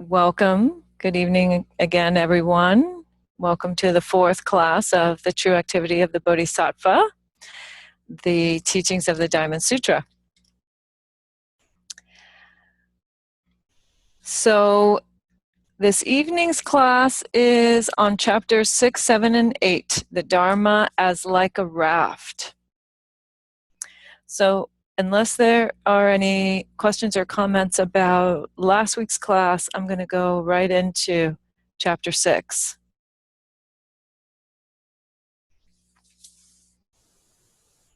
Welcome. Good evening again, everyone. Welcome to the fourth class of the True Activity of the Bodhisattva, the teachings of the Diamond Sutra. So this evening's class is on chapters 6, 7, and 8, the Dharma as like a raft. So unless there are any questions or comments about last week's class, I'm going to go right into chapter 6.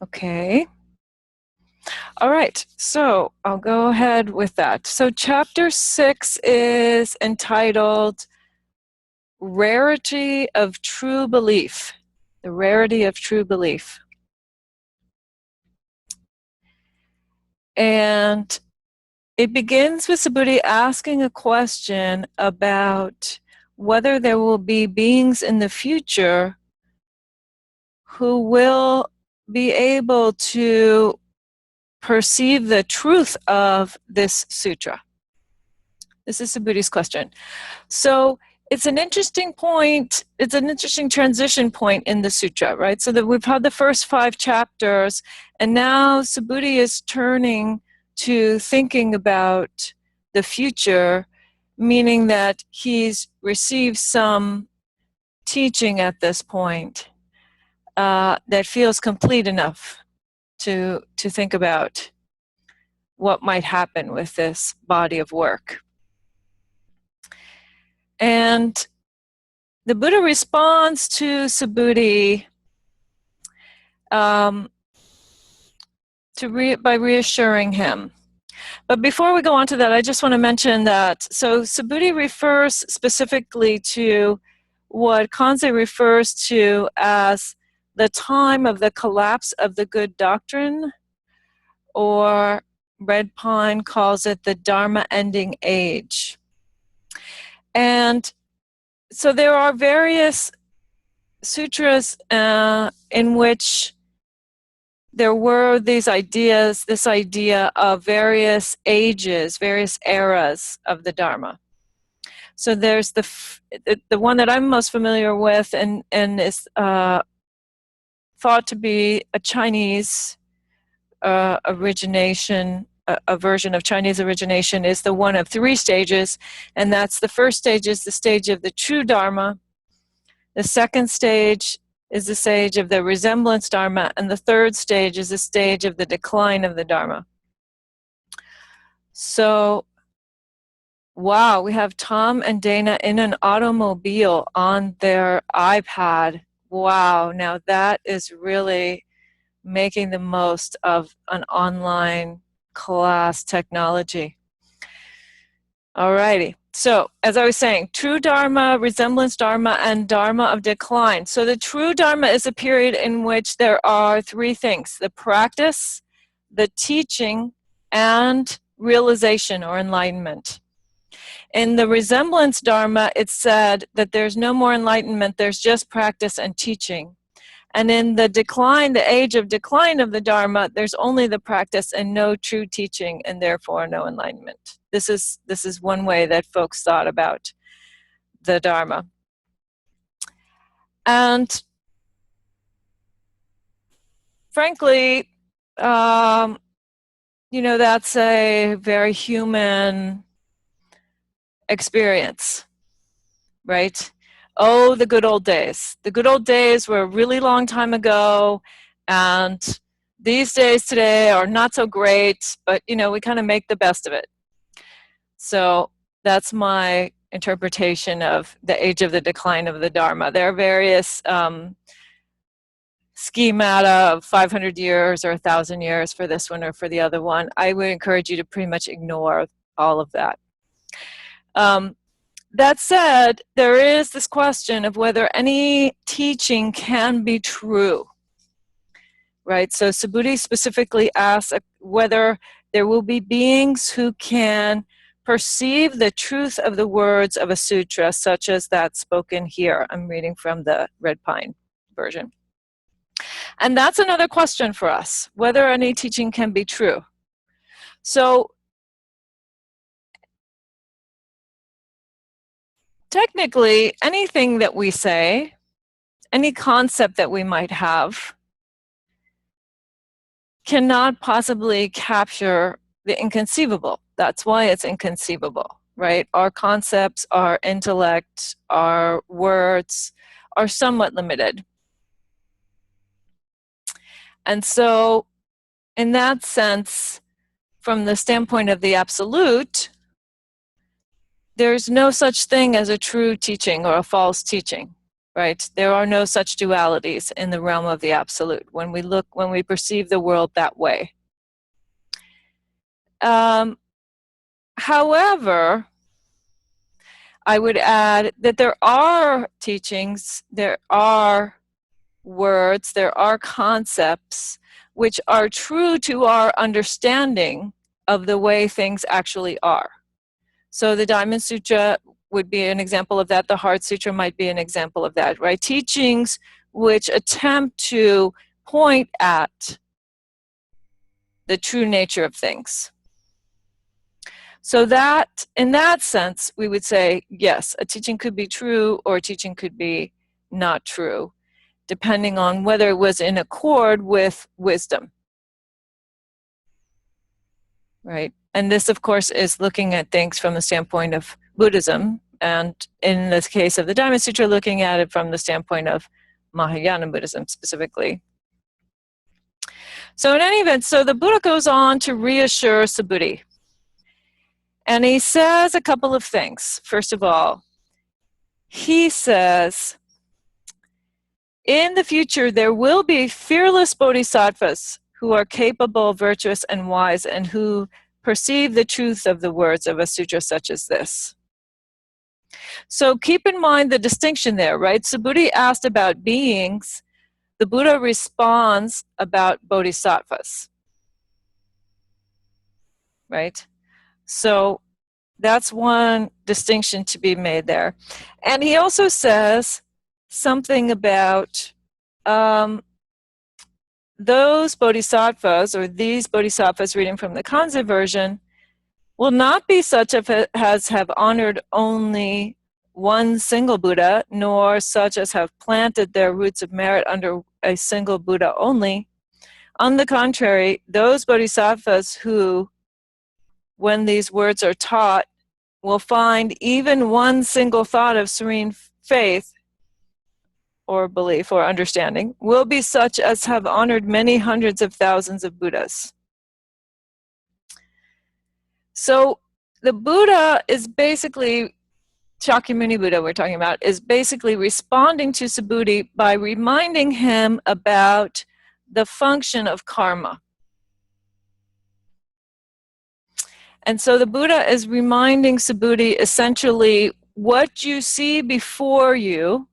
Okay. All right, so I'll go ahead with that. So chapter 6 is entitled Rarity of True Belief. The Rarity of True Belief. And it begins with Subhuti asking a question about whether there will be beings in the future who will be able to perceive the truth of this sutra. This is Subhuti's question. So it's an interesting point, it's an interesting transition point in the sutra, right? So that we've had the first 5 chapters, and now Subhuti is turning to thinking about the future, meaning that he's received some teaching at this point that feels complete enough to think about what might happen with this body of work. And the Buddha responds to Subhuti by reassuring him. But before we go on to that, I just want to mention that, so Subhuti refers specifically to what Kanze refers to as the time of the collapse of the good doctrine, or Red Pine calls it the Dharma ending age. And so there are various sutras in which there were these ideas, this idea of various ages, various eras of the Dharma. So there's the one that I'm most familiar with and is thought to be a Chinese origination, a version of Chinese origination, is the one of 3 stages, and that's the first stage is the stage of the true Dharma, the second stage is the stage of the resemblance Dharma, and the third stage is the stage of the decline of the Dharma. So, wow, we have Tom and Dana in an automobile on their iPad. Wow, now that is really making the most of an online class technology. Alrighty, so as I was saying, true Dharma, resemblance Dharma, and Dharma of decline. So the true Dharma is a period in which there are 3 things: the practice, the teaching, and realization or enlightenment. In the resemblance Dharma, it's said that there's no more enlightenment, there's just practice and teaching. And in the decline, the age of decline of the Dharma, there's only the practice and no true teaching, and therefore no enlightenment. This is one way that folks thought about the Dharma. And frankly, that's a very human experience, right? Oh, the good old days. The good old days were a really long time ago, and these days today are not so great, but we kind of make the best of it. So that's my interpretation of the age of the decline of the Dharma. There are various schemata of 500 years or 1,000 years for this one or for the other one. I would encourage you to pretty much ignore all of that. That said, there is this question of whether any teaching can be true, right? So Subhuti specifically asks whether there will be beings who can perceive the truth of the words of a sutra, such as that spoken here. I'm reading from the Red Pine version. And that's another question for us, whether any teaching can be true. So technically, anything that we say, any concept that we might have, cannot possibly capture the inconceivable. That's why it's inconceivable, right? Our concepts, our intellect, our words are somewhat limited. And so, in that sense, from the standpoint of the absolute, there's no such thing as a true teaching or a false teaching, right? There are no such dualities in the realm of the absolute when we perceive the world that way. However, I would add that there are teachings, there are words, there are concepts which are true to our understanding of the way things actually are. So the Diamond Sutra would be an example of that. The Heart Sutra might be an example of that, right? Teachings which attempt to point at the true nature of things. So that, in that sense, we would say, yes, a teaching could be true or a teaching could be not true, depending on whether it was in accord with wisdom. Right? And this, of course, is looking at things from the standpoint of Buddhism, and in this case of the Diamond Sutra, looking at it from the standpoint of Mahayana Buddhism specifically. So in any event, so the Buddha goes on to reassure Subhuti. And he says a couple of things. First of all, he says, in the future, there will be fearless bodhisattvas who are capable, virtuous, and wise, and who perceive the truth of the words of a sutra such as this. So keep in mind the distinction there, right? Subhuti asked about beings. The Buddha responds about bodhisattvas, right? So that's one distinction to be made there. And he also says something about those bodhisattvas, or these bodhisattvas, reading from the Kanzi version, will not be such as have honored only one single Buddha, nor such as have planted their roots of merit under a single Buddha only. On the contrary, those bodhisattvas who, when these words are taught, will find even one single thought of serene faith or belief or understanding, will be such as have honored many hundreds of thousands of Buddhas. So the Buddha is basically, Shakyamuni Buddha we're talking about, is basically responding to Subhuti by reminding him about the function of karma. And so the Buddha is reminding Subhuti essentially what you see before you,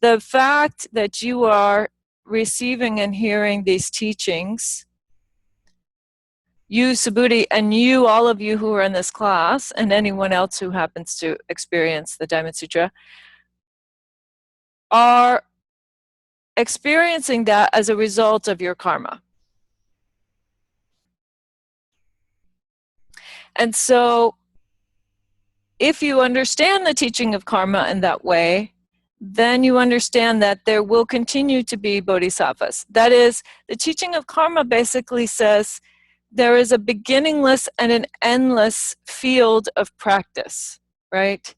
the fact that you are receiving and hearing these teachings, you, Subhuti, and you, all of you who are in this class, and anyone else who happens to experience the Diamond Sutra, are experiencing that as a result of your karma. And so, if you understand the teaching of karma in that way, then you understand that there will continue to be bodhisattvas. That is, the teaching of karma basically says there is a beginningless and an endless field of practice, right?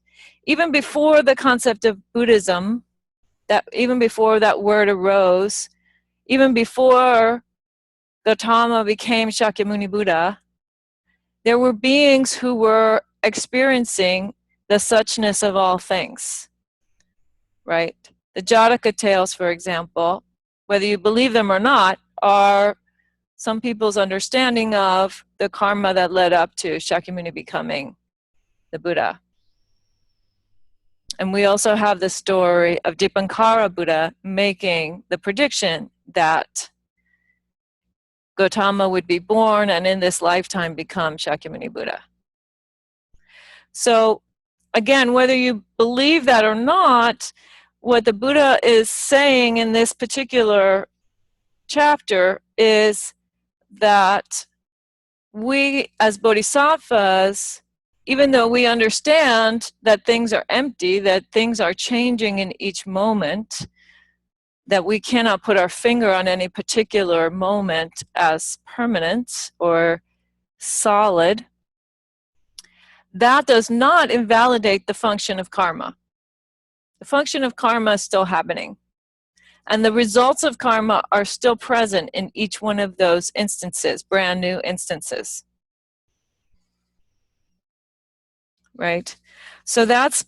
Even before the concept of Buddhism, even before that word arose, even before Gautama became Shakyamuni Buddha, there were beings who were experiencing the suchness of all things, right? The Jataka tales, for example, whether you believe them or not, are some people's understanding of the karma that led up to Shakyamuni becoming the Buddha. And we also have the story of Dipankara Buddha making the prediction that Gautama would be born and in this lifetime become Shakyamuni Buddha. So again, whether you believe that or not, what the Buddha is saying in this particular chapter is that we as bodhisattvas even though we understand that things are empty, that things are changing in each moment, that we cannot put our finger on any particular moment as permanent or solid, that does not invalidate the function of karma. The function of karma is still happening. And the results of karma are still present in each one of those instances, brand new instances. Right? So that's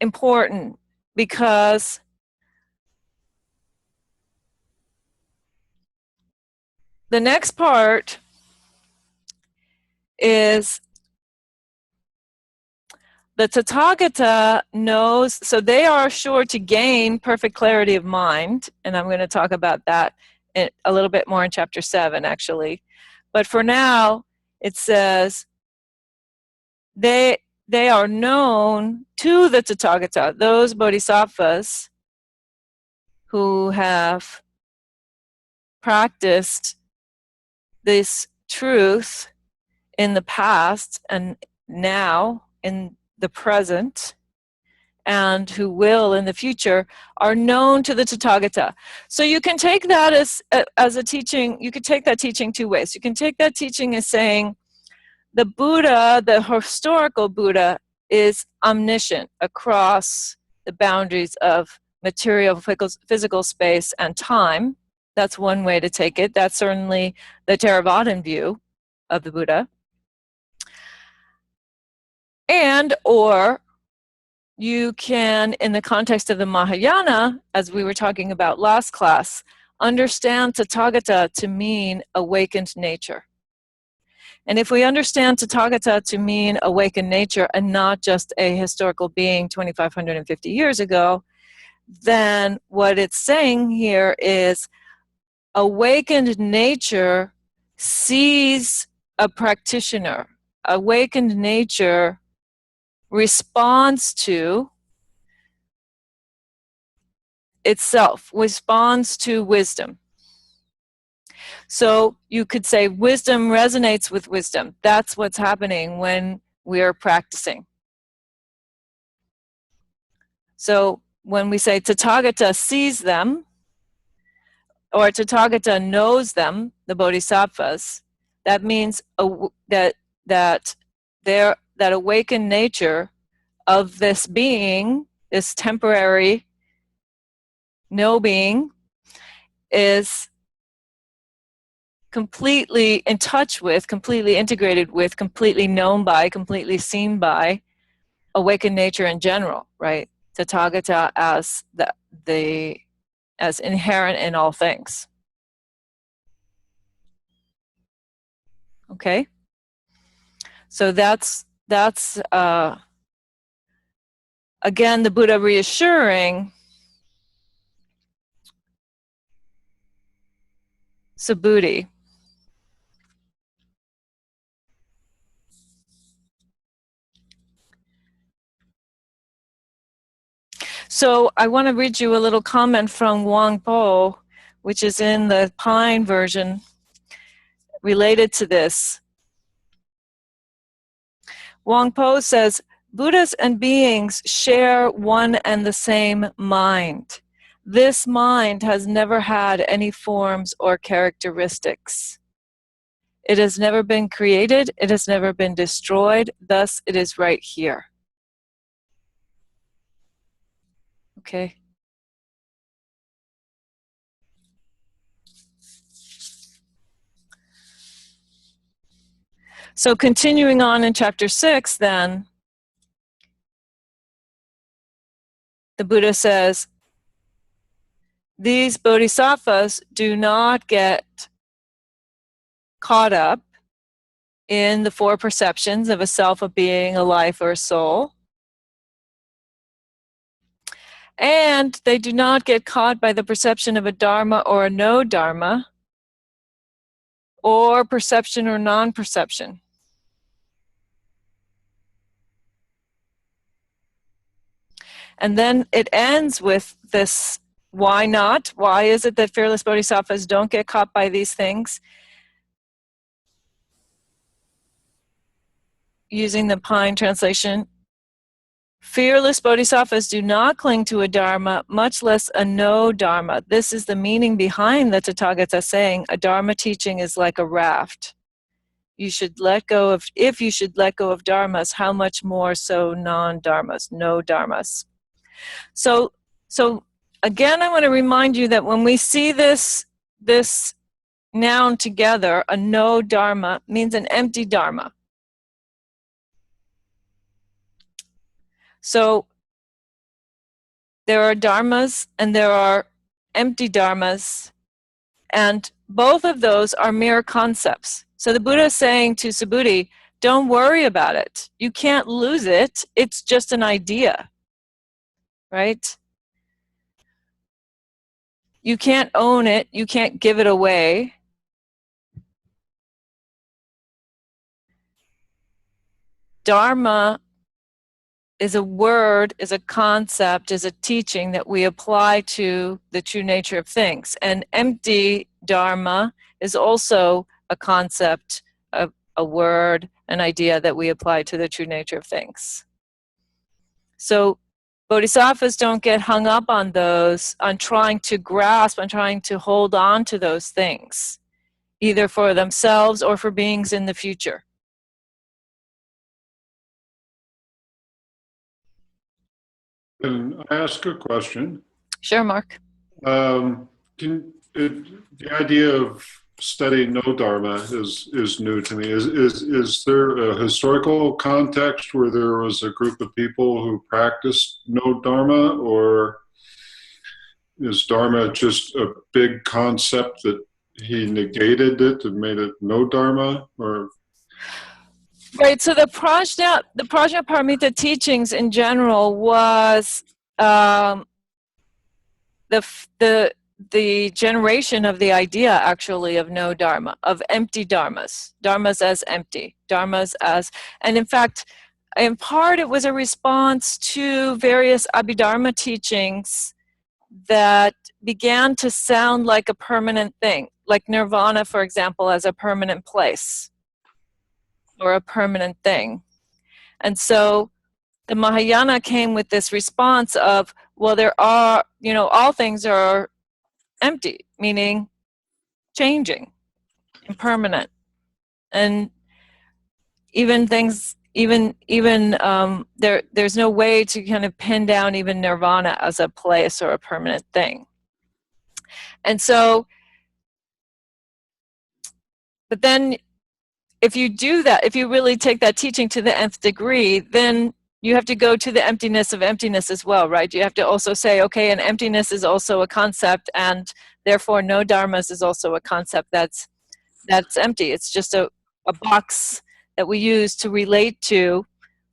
important, because the next part is the Tathagata knows, so they are sure to gain perfect clarity of mind, and I'm going to talk about that a little bit more in chapter 7, actually. But for now, it says they are known to the Tathagata, those bodhisattvas who have practiced this truth in the past and now in the present, and who will in the future, are known to the Tathagata. So you can take that as a teaching, you could take that teaching two ways. You can take that teaching as saying the Buddha, the historical Buddha, is omniscient across the boundaries of material, physical space, and time. That's one way to take it. That's certainly the Theravadan view of the Buddha. And, or you can, in the context of the Mahayana, as we were talking about last class, understand Tathagata to mean awakened nature. And if we understand Tathagata to mean awakened nature and not just a historical being 2,550 years ago, then what it's saying here is awakened nature sees a practitioner. Awakened nature responds to itself, responds to wisdom. So you could say wisdom resonates with wisdom. That's what's happening when we are practicing. So when we say Tathagata sees them, or Tathagata knows them, the bodhisattvas, that means that awakened nature of this being, this temporary no being, is completely in touch with, completely integrated with, completely known by, completely seen by awakened nature in general, right? Tathagata as as inherent in all things. Okay? So that's again the Buddha reassuring Subhuti. So I want to read you a little comment from Wang Po, which is in the Pine version, related to this. Wang Po says, Buddhas and beings share one and the same mind. This mind has never had any forms or characteristics. It has never been created, it has never been destroyed, thus it is right here. Okay. So continuing on in chapter 6 then, the Buddha says, these bodhisattvas do not get caught up in the four perceptions of a self, a being, a life, or a soul. And they do not get caught by the perception of a dharma or a no dharma, or perception or non-perception. And then it ends with this, why not? Why is it that fearless bodhisattvas don't get caught by these things? using the Pine translation, fearless bodhisattvas do not cling to a dharma, much less a no dharma. This is the meaning behind the Tathagata saying a dharma teaching is like a raft. You should let go of, if you should let go of dharmas, how much more so non-dharmas, no dharmas. So again, I want to remind you that when we see this noun together, a no dharma means an empty dharma. So there are dharmas and there are empty dharmas, and both of those are mere concepts. So the Buddha is saying to Subhuti, don't worry about it. You can't lose it. It's just an idea, right? You can't own it. You can't give it away. Dharma is a word, is a concept, is a teaching that we apply to the true nature of things. And empty dharma is also a concept, a word, an idea that we apply to the true nature of things. So bodhisattvas don't get hung up on those, on trying to grasp, on trying to hold on to those things, either for themselves or for beings in the future. Can I ask a question? Sure, Mark. The idea of studying no dharma is new to me. Is there a historical context where there was a group of people who practiced no dharma, or is dharma just a big concept that he negated it and made it no dharma? Or right, so the Prajnaparamita teachings in general was the generation of the idea, actually, of no dharma, of empty dharmas, dharmas as empty, dharmas as, and in fact, in part it was a response to various Abhidharma teachings that began to sound like a permanent thing, like nirvana, for example, as a permanent place or a permanent thing. And so the Mahayana came with this response of, well, there are, all things are empty, meaning changing, impermanent, and even things, there's no way to kind of pin down even nirvana as a place or a permanent thing. And so, but then if you do that, if you really take that teaching to the nth degree, then you have to go to the emptiness of emptiness as well, right? You have to also say, okay, and emptiness is also a concept, and therefore no dharmas is also a concept that's empty. It's just a box that we use to relate to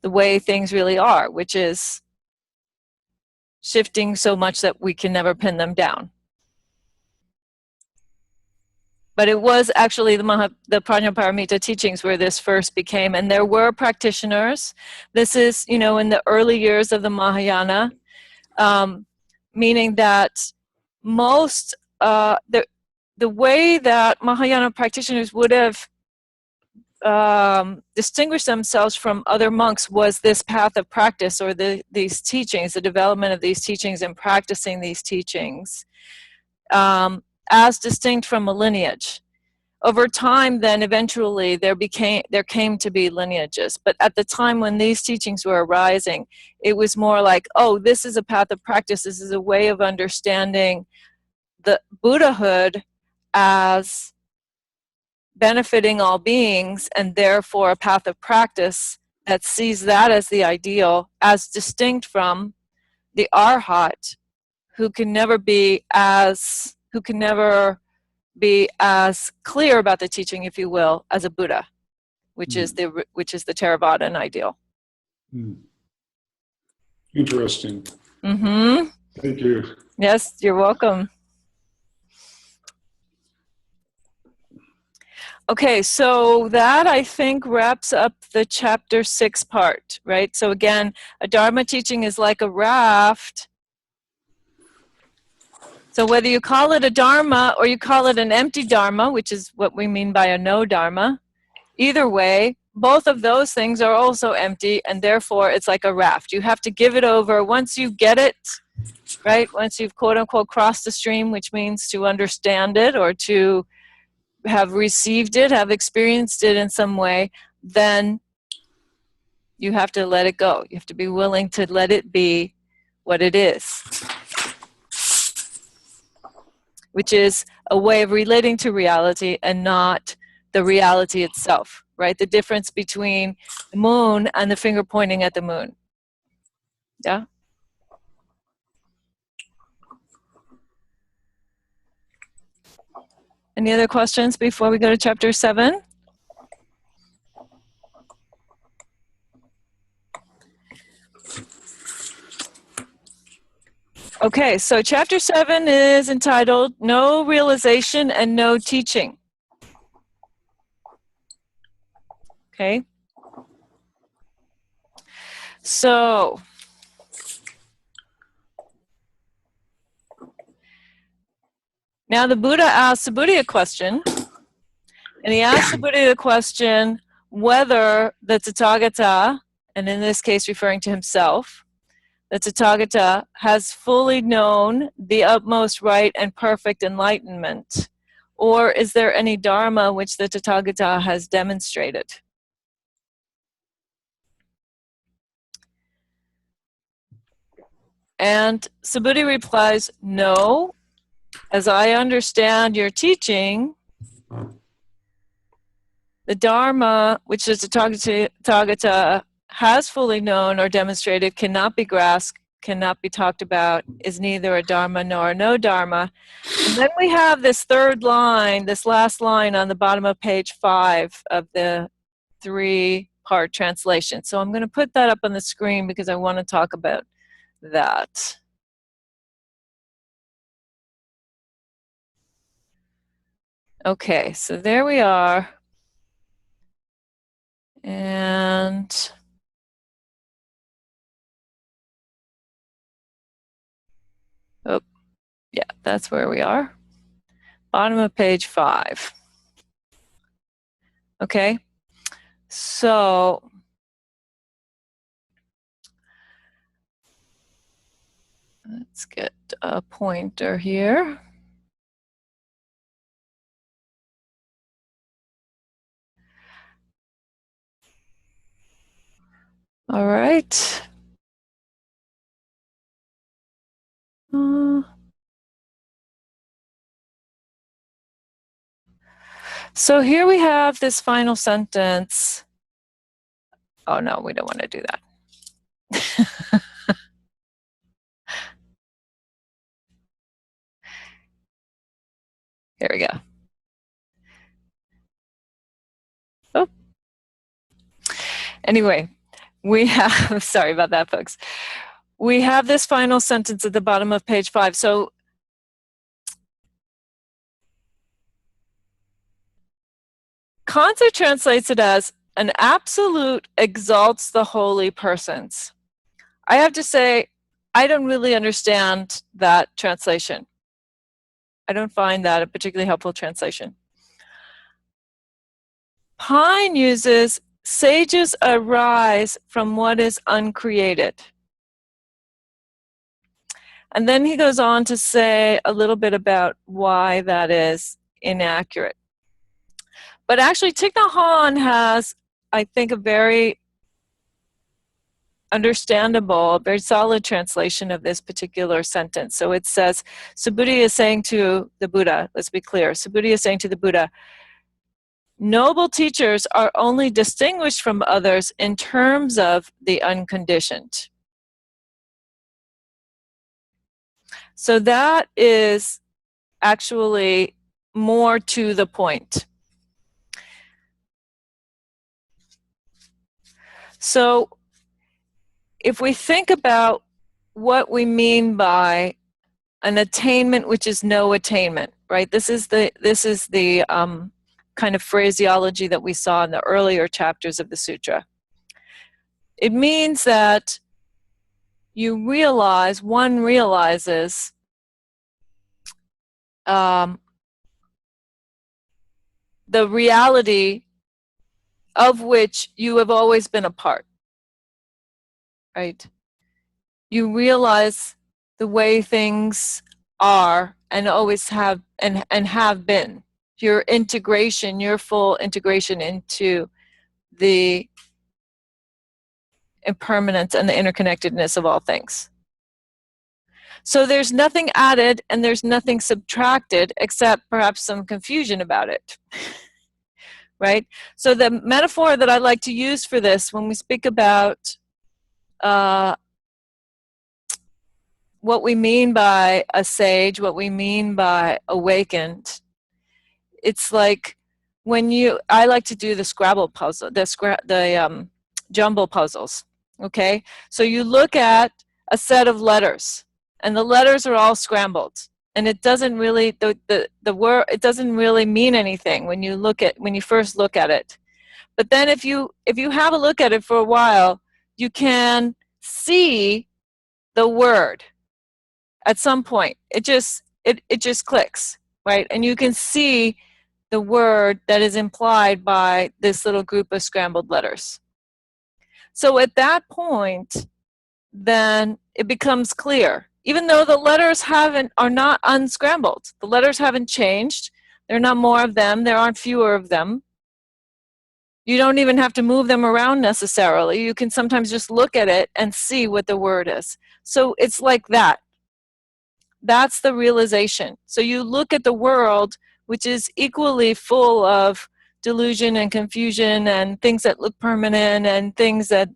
the way things really are, which is shifting so much that we can never pin them down. But it was actually the Prajnaparamita teachings where this first became, and there were practitioners. This is, in the early years of the Mahayana, meaning that most, the way that Mahayana practitioners would have distinguished themselves from other monks was this path of practice, or these teachings, the development of these teachings and practicing these teachings. As distinct from a lineage. Over time, then eventually there came to be lineages. But at the time when these teachings were arising, it was more like, oh, this is a path of practice. This is a way of understanding the Buddhahood as benefiting all beings, and therefore a path of practice that sees that as the ideal, as distinct from the Arhat, who can never be as clear about the teaching, if you will, as a Buddha, which is the Theravadan ideal. Interesting. Mm-hmm. Thank you. Yes, you're welcome. Okay, so that, I think, wraps up the chapter 6 part, right? So again, a Dharma teaching is like a raft. So whether you call it a Dharma or you call it an empty Dharma, which is what we mean by a no Dharma, either way, both of those things are also empty, and therefore it's like a raft. You have to give it over. Once you get it, right, once you've quote unquote crossed the stream, which means to understand it or to have received it, have experienced it in some way, then you have to let it go. You have to be willing to let it be what it is, which is a way of relating to reality and not the reality itself, right? The difference between the moon and the finger pointing at the moon. Yeah? Any other questions before we go to chapter 7? Okay, so chapter 7 is entitled No Realization and No Teaching. Okay? So, now the Buddha asked the Buddha a question, and he asked the Buddha the question whether the Tathagata, and in this case referring to himself, the Tathagata has fully known the utmost right and perfect enlightenment, or is there any dharma which the Tathagata has demonstrated? And Subhuti replies, no, as I understand your teaching, the dharma which the Tathagata has fully known or demonstrated cannot be grasped, cannot be talked about, is neither a dharma nor a no dharma. And then we have this third line, this last line on the bottom of page 5 of the 3-part translation. So I'm going to put that up on the screen because I want to talk about that. Okay, so there we are. And oh, yeah, that's where we are. Bottom of page 5. Okay, so let's get a pointer here. All right. So here we have this final sentence. Oh no, we don't want to do that. Here we go. Oh. Anyway, we have, sorry about that, folks. We have this final sentence at the bottom of page 5. So Kanzer translates it as an absolute exalts the holy persons. I have to say, I don't really understand that translation. I don't find that a particularly helpful translation. Pine uses sages arise from what is uncreated. And then he goes on to say a little bit about why that is inaccurate. But actually, Thich Nhat Hanh has, I think, a very understandable, very solid translation of this particular sentence. So it says, Subhuti is saying to the Buddha, let's be clear, Subhuti is saying to the Buddha, noble teachers are only distinguished from others in terms of the unconditioned. So that is actually more to the point. So if we think about what we mean by an attainment which is no attainment, right? This is the kind of phraseology that we saw in the earlier chapters of the sutra. It means that one realizes the reality of which you have always been a part, right? You realize the way things are and always have and have been. Your integration, your full integration into the impermanence and the interconnectedness of all things. So there's nothing added and there's nothing subtracted except perhaps some confusion about it. Right? So the metaphor that I like to use for this when we speak about what we mean by a sage, what we mean by awakened, it's like when I like to do the Scrabble puzzle, the jumble puzzles. Okay, so you look at a set of letters, and the letters are all scrambled, and it doesn't really the word, it doesn't really mean anything when you first look at it. But then if you have a look at it for a while, you can see the word. At some point, it just clicks, right? And you can see the word that is implied by this little group of scrambled letters. So at that point, then it becomes clear. Even though the letters are not unscrambled, the letters haven't changed. There are not more of them. There aren't fewer of them. You don't even have to move them around necessarily. You can sometimes just look at it and see what the word is. So it's like that. That's the realization. So you look at the world, which is equally full of delusion and confusion and things that look permanent and things that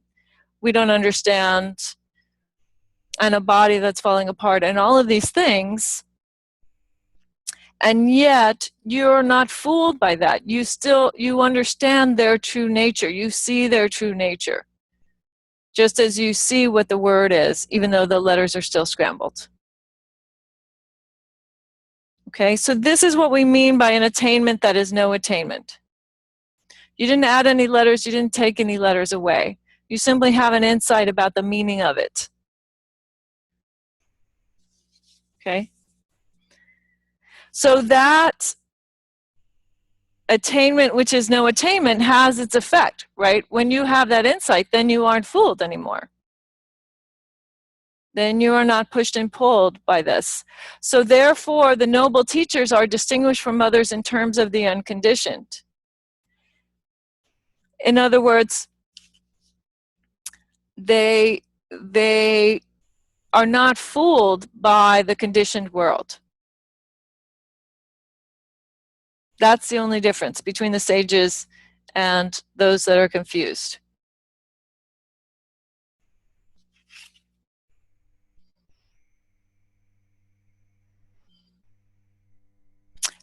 we don't understand, and a body that's falling apart and all of these things. And yet you're not fooled by that. You understand their true nature. You see their true nature. Just as you see what the word is, even though the letters are still scrambled. Okay, so this is what we mean by an attainment that is no attainment. You didn't add any letters, you didn't take any letters away. You simply have an insight about the meaning of it. Okay? So that attainment, which is no attainment, has its effect, right? When you have that insight, then you aren't fooled anymore. Then you are not pushed and pulled by this. So therefore, the noble teachers are distinguished from others in terms of the unconditioned. In other words, they are not fooled by the conditioned world. That's the only difference between the sages and those that are confused.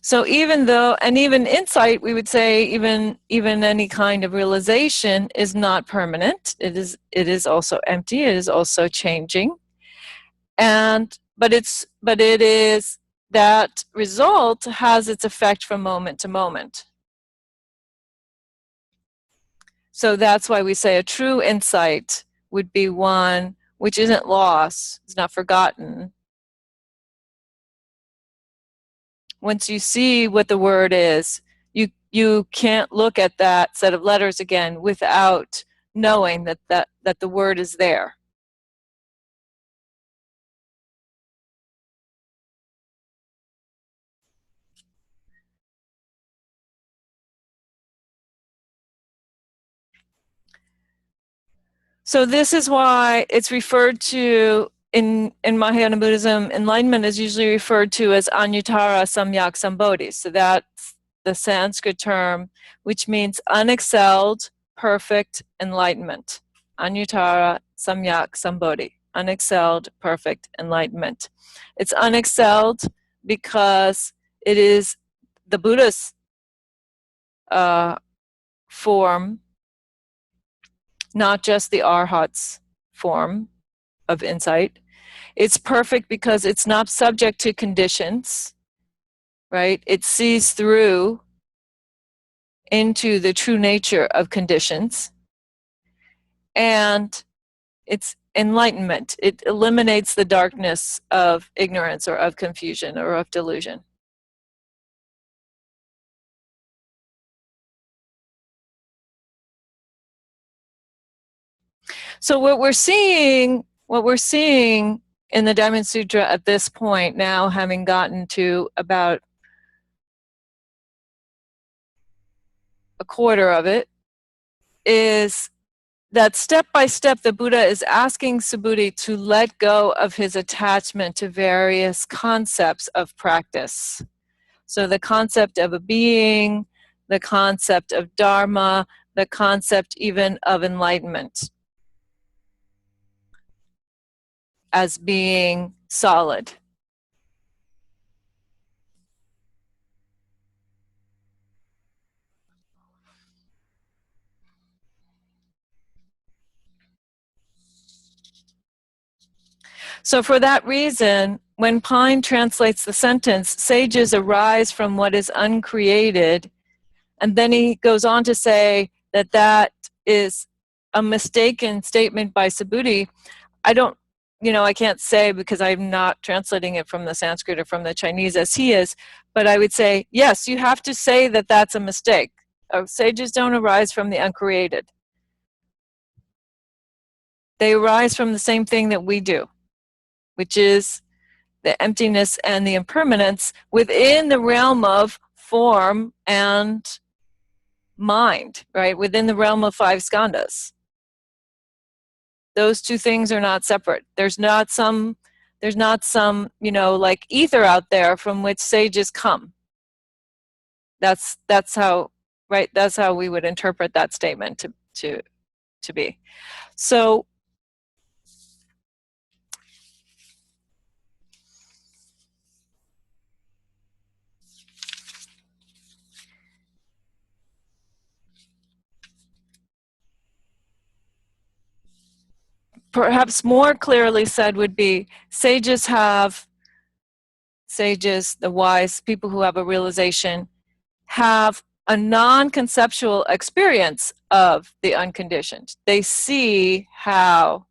So even insight, we would say even any kind of realization is not permanent. It is also empty. It is also changing. But it is that result has its effect from moment to moment. So that's why we say a true insight would be one which isn't lost, it's not forgotten. Once you see what the word is, you can't look at that set of letters again without knowing that the word is there. So this is why it's referred to in Mahayana Buddhism, enlightenment is usually referred to as Anuttara Samyak Sambodhi. So that's the Sanskrit term, which means unexcelled, perfect enlightenment. Anuttara Samyak Sambodhi, unexcelled, perfect enlightenment. It's unexcelled because it is the Buddha's form, not just the Arhat's form of insight. It's perfect because it's not subject to conditions, right? It sees through into the true nature of conditions. And it's enlightenment. It eliminates the darkness of ignorance or of confusion or of delusion. So what we're seeing in the Diamond Sutra at this point, now having gotten to about a quarter of it, is that step by step the Buddha is asking Subhuti to let go of his attachment to various concepts of practice. So the concept of a being, the concept of Dharma, the concept even of enlightenment as being solid. So for that reason, when Pine translates the sentence, sages arise from what is uncreated, and then he goes on to say that that is a mistaken statement by Subhuti. I can't say because I'm not translating it from the Sanskrit or from the Chinese as he is, but I would say, yes, you have to say that that's a mistake. Sages don't arise from the uncreated. They arise from the same thing that we do, which is the emptiness and the impermanence within the realm of form and mind, right? Within the realm of 5 skandhas. Those two things are not separate. There's not some, like ether out there from which sages come. That's how, right? That's how we would interpret that statement to be. So perhaps more clearly said would be sages, the wise, people who have a realization, have a non-conceptual experience of the unconditioned. They see how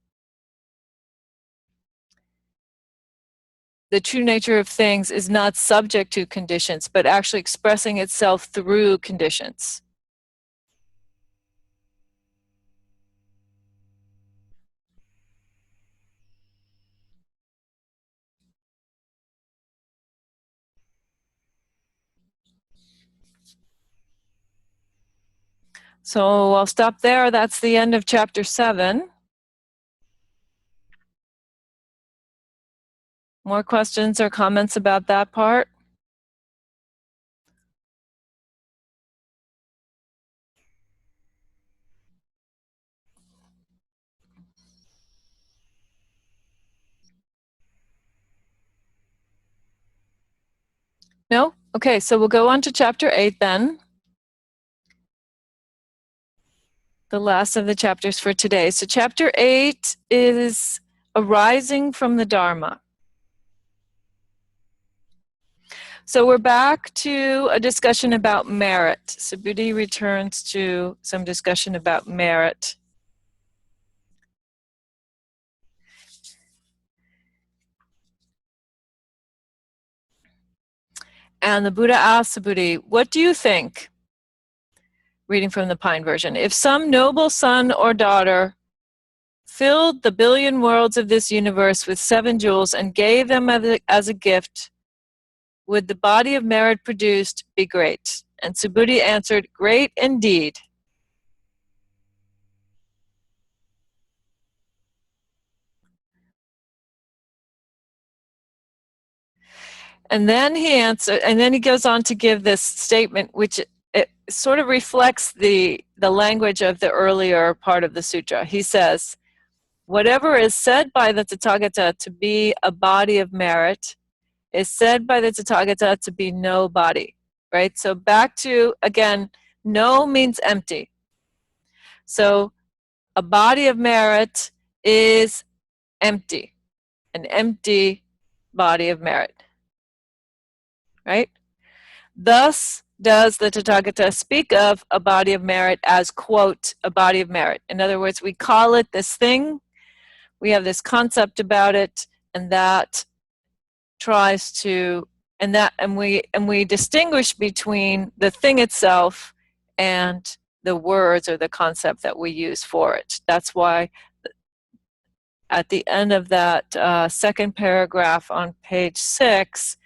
the true nature of things is not subject to conditions, but actually expressing itself through conditions. So I'll stop there. That's the end of chapter 7. More questions or comments about that part? No? Okay, so we'll go on to chapter 8 then. The last of the chapters for today. So chapter 8 is arising from the Dharma. So we're back to a discussion about merit. Subhuti returns to some discussion about merit. And the Buddha asks Subhuti, what do you think? Reading from the Pine version. If some noble son or daughter filled the billion worlds of this universe with 7 jewels and gave them as a gift, would the body of merit produced be great? And Subhuti answered, great indeed. And then he goes on to give this statement, which it sort of reflects the language of the earlier part of the sutra. He says, whatever is said by the Tathagata to be a body of merit is said by the Tathagata to be no body, right? So back to, again, no means empty. So a body of merit is empty, an empty body of merit, right? Thus does the Tathagata speak of a body of merit as, quote, a body of merit. In other words, we call it this thing, we have this concept about it, and that tries to, and we distinguish between the thing itself and the words or the concept that we use for it. That's why at the end of that second paragraph on page 6,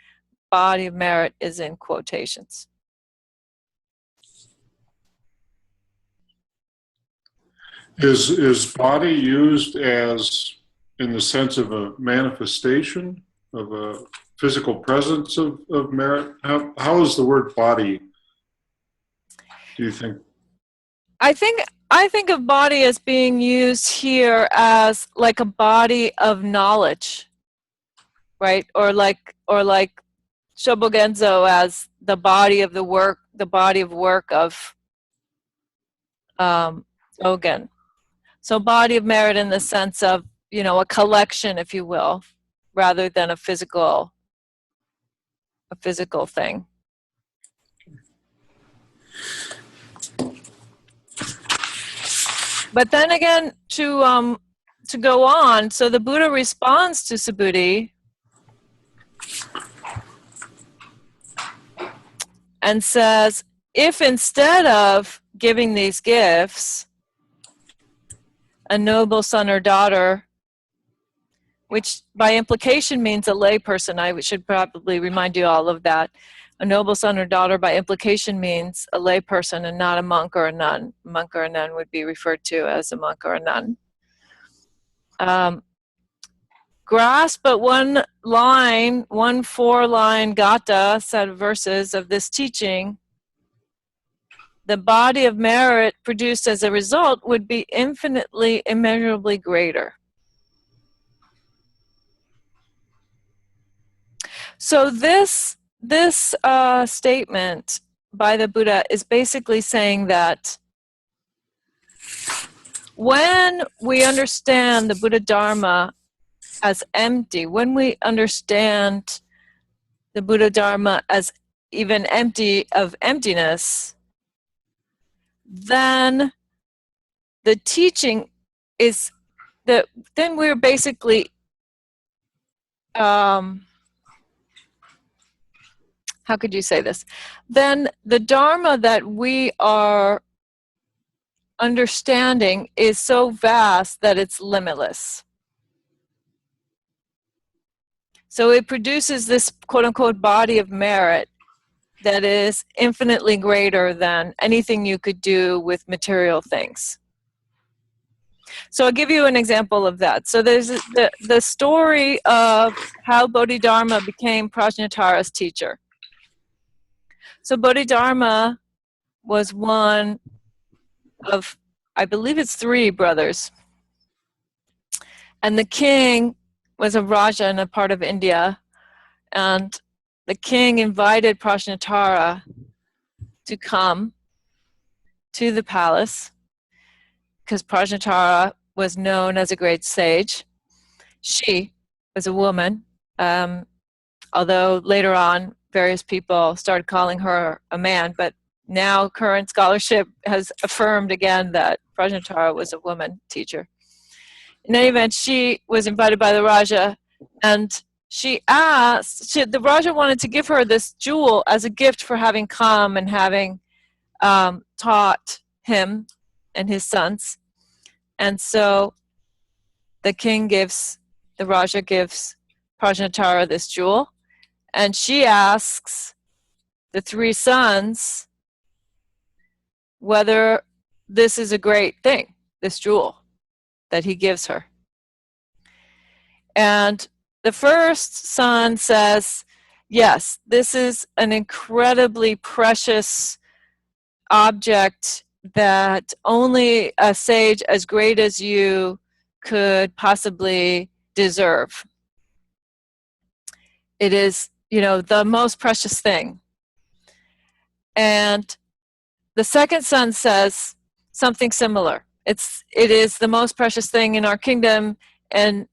body of merit is in quotations. Is body used as in the sense of a manifestation of a physical presence of merit? How is the word body, do you think? I think of body as being used here as like a body of knowledge, right? Or like Shobogenzo as the body of the work, the body of work of Dogen. So body of merit in the sense of, you know, a collection, if you will, rather than a physical thing. But then again, to go on, so the Buddha responds to Subhuti and says, if instead of giving these gifts, a noble son or daughter, which by implication means a lay person, I should probably remind you all of that. A noble son or daughter by implication means a lay person and not a monk or a nun. A monk or a nun would be referred to as a monk or a nun. Grasp but one line, 1 4-line gata set of verses of this teaching, the body of merit produced as a result would be infinitely, immeasurably greater. So this statement by the Buddha is basically saying that when we understand the Buddha Dharma as empty, when we understand the Buddha Dharma as even empty of emptiness, then the teaching is that then we're basically how could you say this? Then the Dharma that we are understanding is so vast that it's limitless. So it produces this quote-unquote body of merit that is infinitely greater than anything you could do with material things. So I'll give you an example of that. So there's the story of how Bodhidharma became Prajnatara's teacher. So Bodhidharma was one of, I believe it's 3 brothers. And the king was a Raja in a part of India. And the king invited Prajnatara to come to the palace because Prajnatara was known as a great sage. She was a woman, although later on various people started calling her a man, but now current scholarship has affirmed again that Prajnatara was a woman teacher. In any event, she was invited by the Raja, and she asked, the Raja wanted to give her this jewel as a gift for having come and having taught him and his sons. And so the Raja gives Prajnatara this jewel, and she asks the 3 sons whether this is a great thing, this jewel that he gives her. And the first son says, yes, this is an incredibly precious object that only a sage as great as you could possibly deserve. It is, the most precious thing. And the second son says something similar. It is the most precious thing in our kingdom, and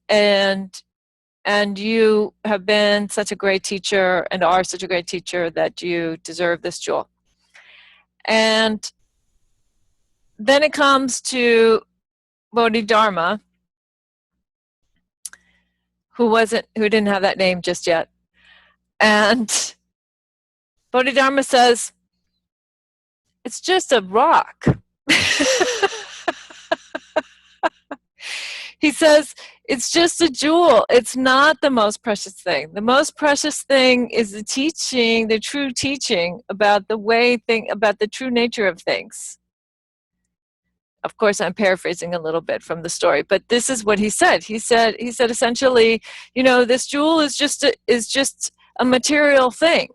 you have been such a great teacher and are such a great teacher that you deserve this jewel. And then it comes to Bodhidharma, who didn't have that name just yet. And Bodhidharma says, it's just a rock. He says, It's just a jewel. It's not the most precious thing. The most precious thing is the teaching, the true teaching about about the true nature of things. Of course, I'm paraphrasing a little bit from the story, but this is what he said. He said essentially, this jewel is just a material thing.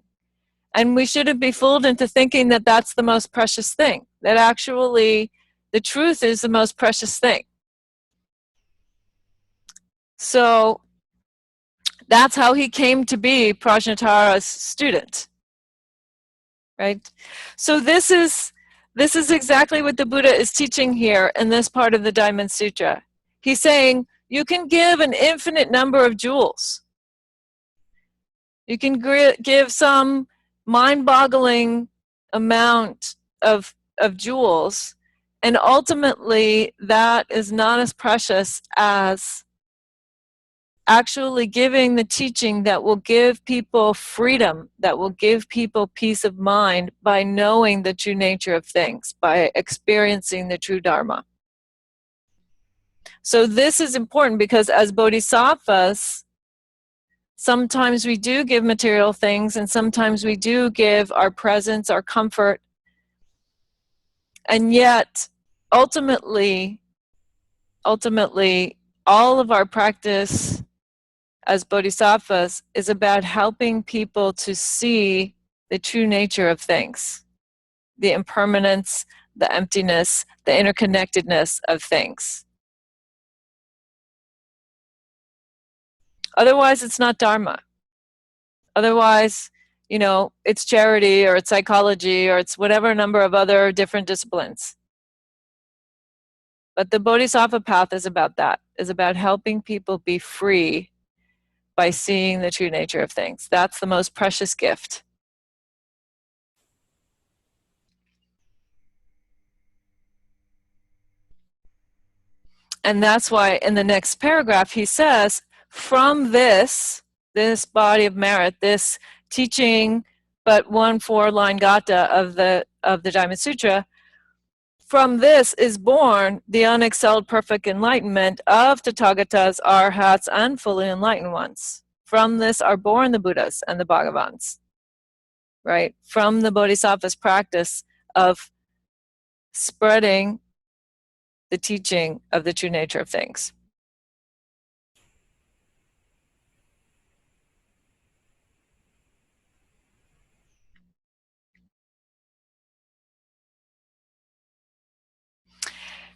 And we shouldn't be fooled into thinking that that's the most precious thing. That actually, the truth is the most precious thing. So that's how he came to be Prajnatara's student, right? So this is exactly what the Buddha is teaching here in this part of the Diamond Sutra. He's saying you can give an infinite number of jewels. You can give some mind-boggling amount of jewels, and ultimately that is not as precious as actually giving the teaching that will give people freedom, that will give people peace of mind by knowing the true nature of things, by experiencing the true Dharma. So this is important because as bodhisattvas, sometimes we do give material things, and sometimes we do give our presence, our comfort, and yet ultimately, all of our practice as bodhisattvas is about helping people to see the true nature of things, the impermanence, the emptiness, the interconnectedness of things. Otherwise, it's not Dharma. Otherwise, it's charity, or it's psychology, or it's whatever number of other different disciplines. But the Bodhisattva path is about that, is about helping people be free by seeing the true nature of things. That's the most precious gift. And that's why in the next paragraph he says, from this body of merit, this teaching, but 1 4-line gatha of the Diamond Sutra, from this is born the unexcelled perfect enlightenment of Tathagatas, Arhats, and fully enlightened ones. From this are born the Buddhas and the Bhagavans, right? From the Bodhisattva's practice of spreading the teaching of the true nature of things.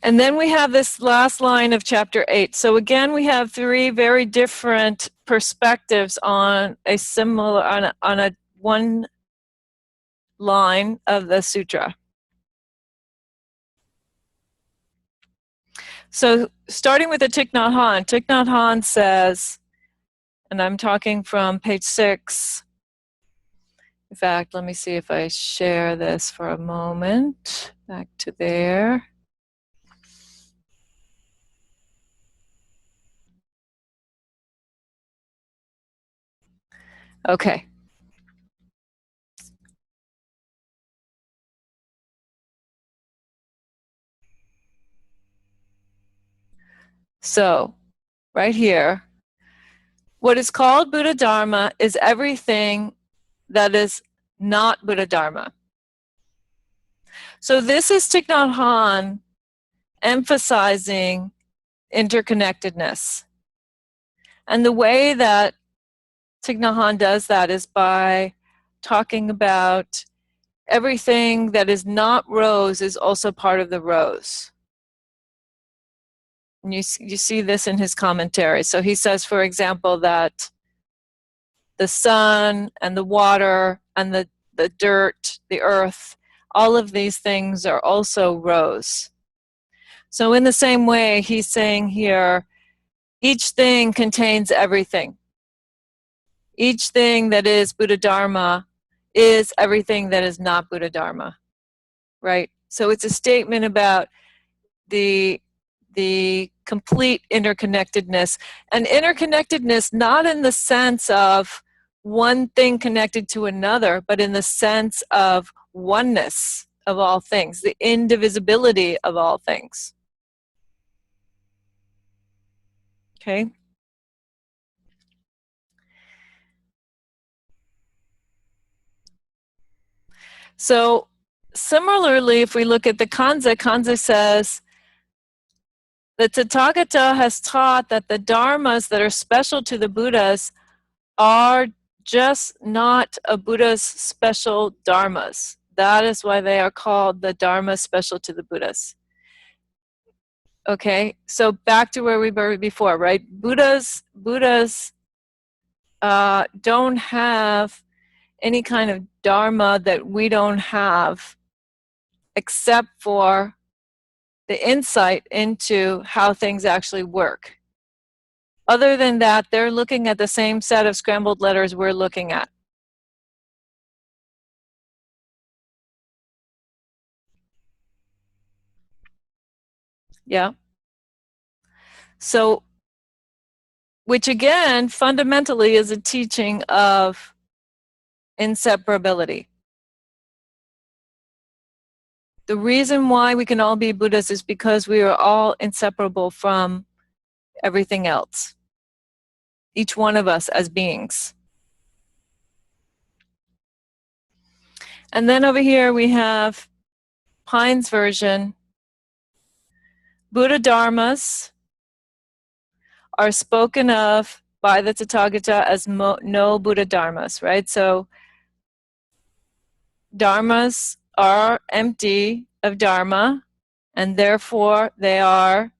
And then we have this last line of chapter 8. So again, we have 3 very different perspectives on a similar, on a one line of the sutra. So starting with the Thich Nhat Hanh says, and I'm talking from page 6. In fact, let me see if I share this for a moment. Back to there. Okay. So, right here, what is called Buddha Dharma is everything that is not Buddha Dharma. So this is Thich Nhat Hanh emphasizing interconnectedness. And the way that Thich Nhat Hanh does that is by talking about everything that is not rose is also part of the rose. And you see this in his commentary. So he says, for example, that the sun and the water and the dirt, the earth, all of these things are also rose. So in the same way, he's saying here, each thing contains everything. Each thing that is Buddha Dharma is everything that is not Buddha Dharma, right? So it's a statement about the complete interconnectedness, and interconnectedness not in the sense of one thing connected to another, but in the sense of oneness of all things, the indivisibility of all things. Okay. So similarly, if we look at the Kanza says, the Tathagata has taught that the dharmas that are special to the Buddhas are just not a Buddha's special dharmas. That is why they are called the dharmas special to the Buddhas. Okay, so back to where we were before, right? Buddhas don't have any kind of dharma that we don't have, except for the insight into how things actually work. Other than that, they're looking at the same set of scrambled letters we're looking at. Yeah. So, which again, fundamentally is a teaching of inseparability. The reason why we can all be Buddhas is because we are all inseparable from everything else. Each one of us as beings. And then over here we have Pine's version. Buddha Dharmas are spoken of by the Tathagata as no Buddha Dharmas, right? So Dharmas are empty of Dharma, and therefore they are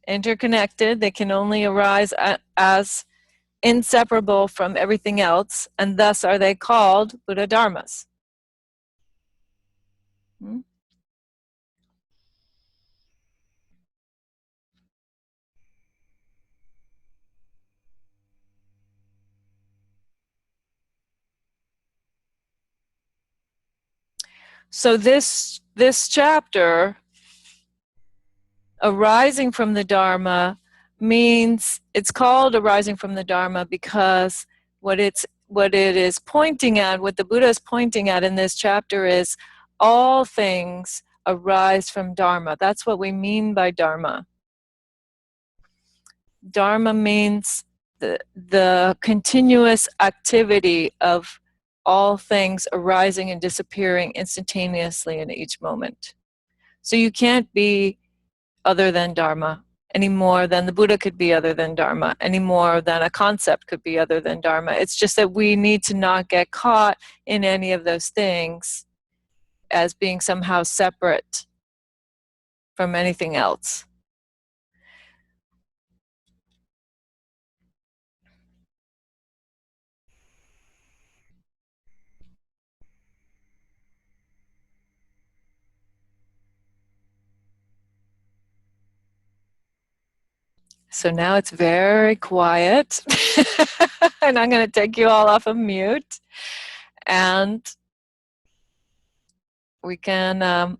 interconnected. They can only arise as inseparable from everything else, and thus are they called Buddha Dharmas. So this chapter, arising from the Dharma, means it's called arising from the Dharma because what it is pointing at, what the Buddha is pointing at in this chapter is all things arise from Dharma. That's what we mean by Dharma. Dharma means the continuous activity of all things arising and disappearing instantaneously in each moment. So you can't be other than Dharma any more than the Buddha could be other than Dharma, any more than a concept could be other than Dharma. It's just that we need to not get caught in any of those things as being somehow separate from anything else. So now it's very quiet, and I'm going to take you all off of mute, and we can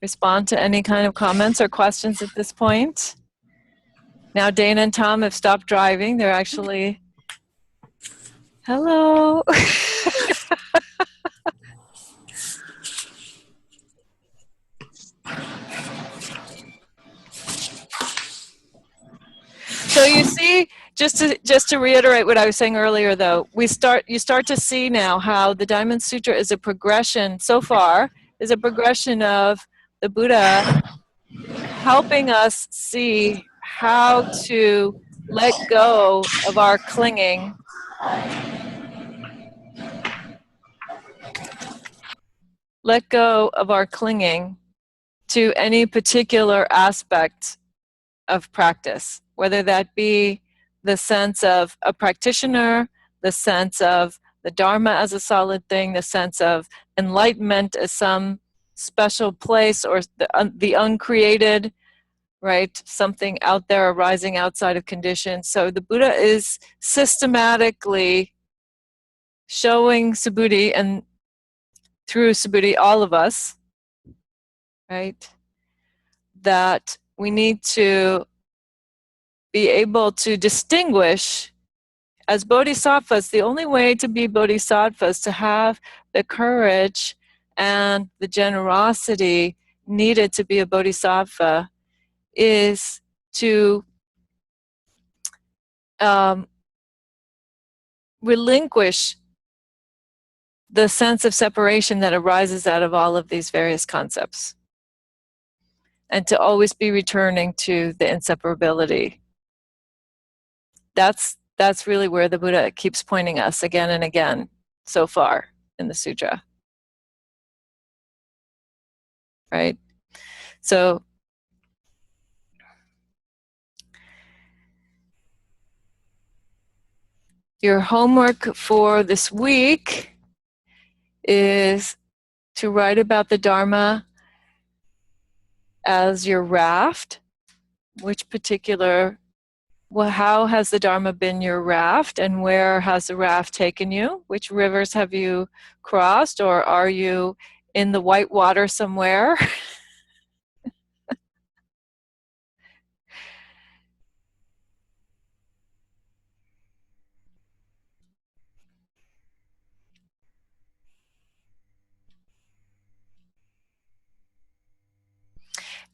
respond to any kind of comments or questions at this point. Now Dana and Tom have stopped driving. They're actually, hello. So you see, just to reiterate what I was saying earlier, though, you start to see now how the Diamond Sutra is a progression. So far, is a progression of the Buddha helping us see how to let go of our clinging. Let go of our clinging to any particular aspect of practice, whether that be the sense of a practitioner, the sense of the Dharma as a solid thing, the sense of enlightenment as some special place, or the uncreated, right? Something out there arising outside of conditions. So the Buddha is systematically showing Subhuti, and through Subhuti, all of us, right, that we need to be able to distinguish as bodhisattvas. The only way to be bodhisattvas, to have the courage and the generosity needed to be a bodhisattva, is to relinquish the sense of separation that arises out of all of these various concepts, and to always be returning to the inseparability. That's really where the Buddha keeps pointing us again and again so far in the sutra. Right? So your homework for this week is to write about the Dharma as your raft. How has the Dharma been your raft, and where has the raft taken you? Which rivers have you crossed, or are you in the white water somewhere?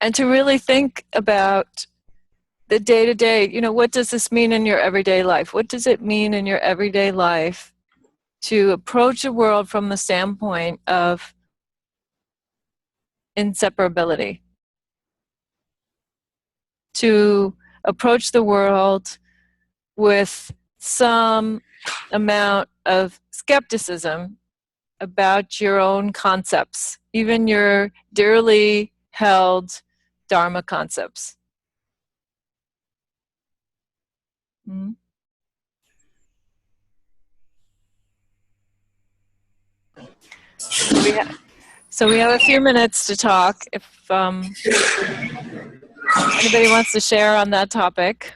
And to really think about the day-to-day, what does this mean in your everyday life? What does it mean in your everyday life to approach the world from the standpoint of inseparability? To approach the world with some amount of skepticism about your own concepts, even your dearly held Dharma concepts. Mm-hmm. So we have a few minutes to talk if anybody wants to share on that topic.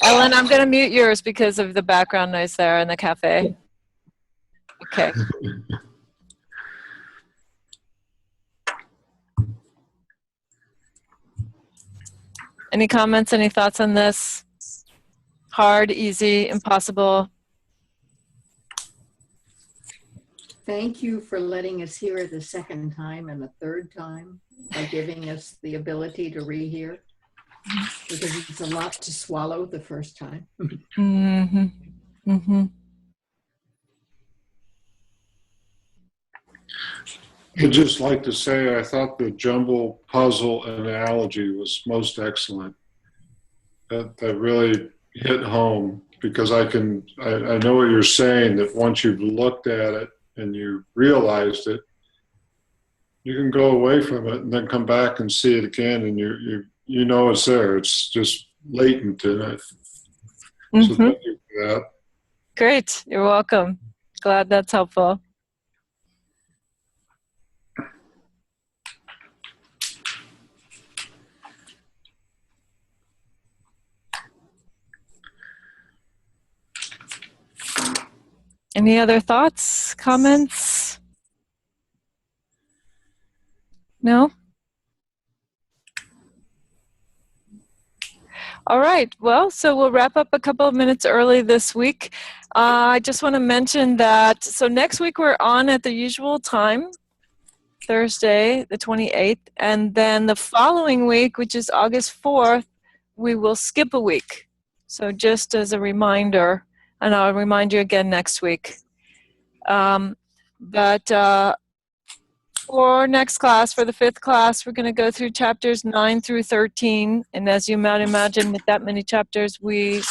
Ellen, I'm going to mute yours because of the background noise there in the cafe. Okay. Any comments, any thoughts on this? Hard, easy, impossible? Thank you for letting us hear it the second time and the third time, by giving us the ability to rehear, because it's a lot to swallow the first time. Mm-hmm. Mm-hmm. I'd just like to say I thought the jumble puzzle analogy was most excellent. That really hit home, because I know what you're saying, that once you've looked at it and you realized it, you can go away from it and then come back and see it again, and you know it's there. It's just latent in it. Mm-hmm. So thank you for that. Great. You're welcome. Glad that's helpful. Any other thoughts, comments? No? All right. Well, so we'll wrap up a couple of minutes early this week. I just want to mention that, so next week we're on at the usual time, Thursday, the 28th, and then the following week, which is August 4th, we will skip a week. So just as a reminder, and I'll remind you again next week. For next class, for the 5th class, we're going to go through chapters 9 through 13. And as you might imagine, with that many chapters, we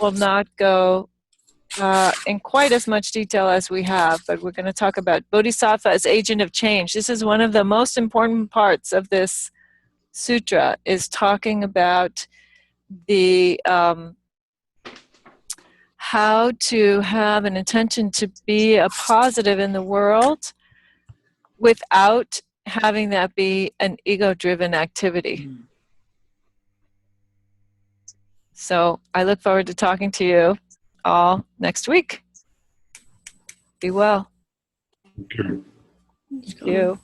will not go in quite as much detail as we have. But we're going to talk about Bodhisattva as agent of change. This is one of the most important parts of this sutra, is talking about the how to have an intention to be a positive in the world without having that be an ego-driven activity. So I look forward to talking to you all next week. Be well. Thank you. Thank you.